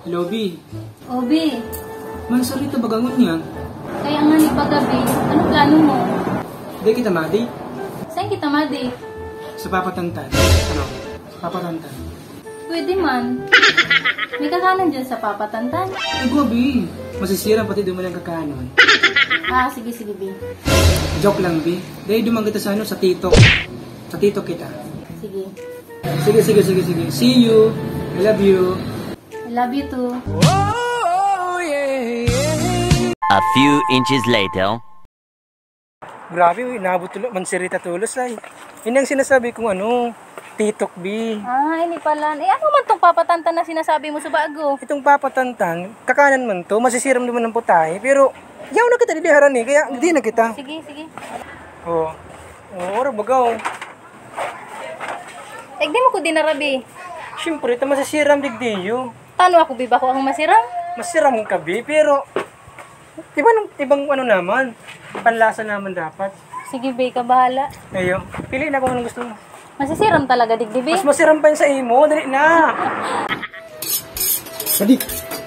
Lobby. Obi, Mansarita bagangon niya. kaya nga ni pagabi, ano plano mo? Di kita madi. Saan kita madi? Sa papatantan. Ano? Sa papatantan. Pwede man. May kakanan dyan sa papatantan. Ay, Gobi. Masisira pati duman ang kakanon. Ah, sige, sige, B. Joke lang, Bi. Dahil duman kita sa ano, sa TikTok. Sa TikTok kita. Sige. Sige. See you. I love you. I love you too. A few inches later. Grabe, inabot tulo. Mansirita tulos ay. Yun ang sinasabi kong ano, TikTok, Bi. Ah, hindi pala. Eh, ano man tong papatantan na sinasabi mo sa bago? Itong papatantan, kakanan man to, masisiram naman ng putahe, pero yaw na kita diliharan eh, kaya hindi na kita. Sige, sige. Oo. Ora bagaw. Di mo ko dinarabi. Siyempre, ito masisiram digdiyo. Paano ako, biba ko ang masiram? Masiram ka, Bi, pero ibang ano naman, panlasa naman dapat. Sige, B, ka bahala. Ayo, pili na kung anong gusto mo. Masisiram talaga, digdibi. Mas masiram pa yun sa imo, dali na. Padi,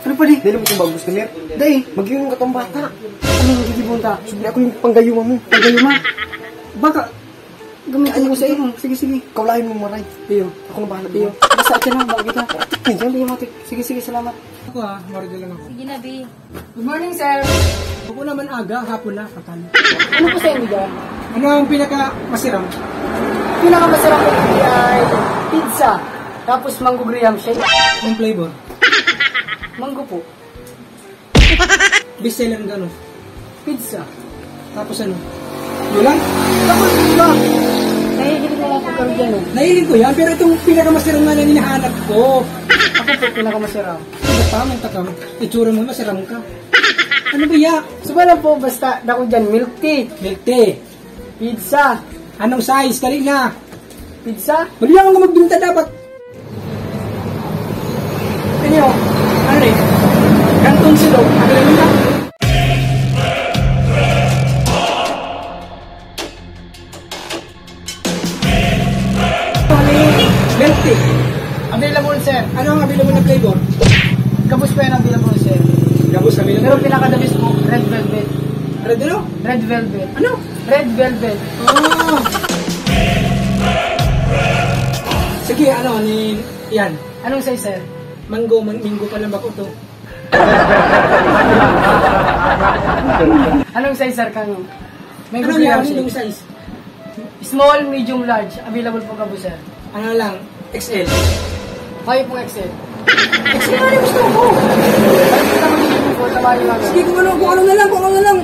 ano padi? Dahil mo kung bagus kami. Dahil, mag-iwang ka tong bata. Ano yung gigibunta? Sige, ako yung panggayuma mo. Panggayuma? Baka, gamitin mo sa iyo. Sige. Kaulahin mo maray. Iyo, ako na bahala. Iyo, basta atin lang, bakit kita. Nandiyan, di matik. Sige, salamat. Ako marga lang ako. Sige na, B. Good morning, sir. Ako naman aga, hapon na, katalo. Ano po sa inyo dyan? Ano ang pinaka masiram? Pinakamasarap ko ay pizza. Tapos mango graham shake. Ang flavor? Mango po. Bestseller ng gano'n. Pizza. Tapos ano? Wala? Tapos pizza. Nahihilig mo lang po kami dyan eh. Nahilig ko yan, pero itong pinakamasiram nga na hinahanap ko. Ako po pinakamasarap. Ano pa, mantakam? Itsura mo, masiram ka. Ano ba ya? Subala po, basta dako dyan, milk tea, Milk tea. pizza, Anong size? Dali na. pizza. Mali ako nga magbinta dapat. Ano? Ano rin? Kantong silog. Ano rin na? Milk tea. Available sir. Ano ang available na flavor? Gabos pa yan available sir. Gabos available. Pero pinakadabis mo, red velvet. Ano dito? Red velvet. Ano? Red velvet. Oh. Sige, ano, ni... Yan. Anong size sir? Minggo pa lang ako to. Anong size sir kano? Mango Ano yan? graham Anong shake. size? Small, medium, large. Available po gabos sir. Ano lang? XL. Kaya pong XL. XL na rin gusto ko. Kaya po naman dito po, tabahin lang. Sige, kung ano na lang.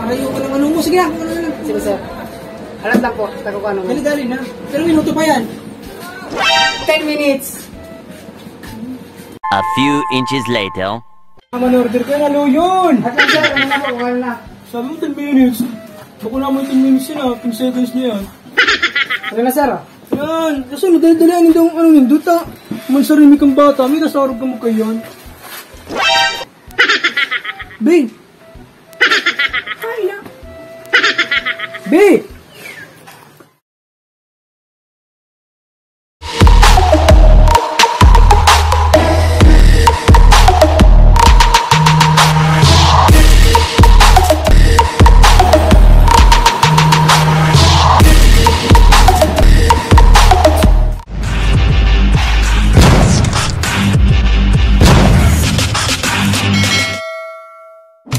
Arayo ko lang ano mo. Sige na, kung ano na lang. Sige sir. Alam lang po, tago ko ano. Dali na. Pero minuto pa yan. 10 minutes. A few inches later. Man-order ka na, yun. At lang sir, ano na po, kung ano na. Sabi mo 10 minutes. Bako na mo 10 minutes yun 10 seconds na yan. Ano na sir? Yan. Kasi madali-dalian daw ano nindot Mansarimi kang bata. May nasarog ka mo kayo yan. Bing! Kain na. Bing!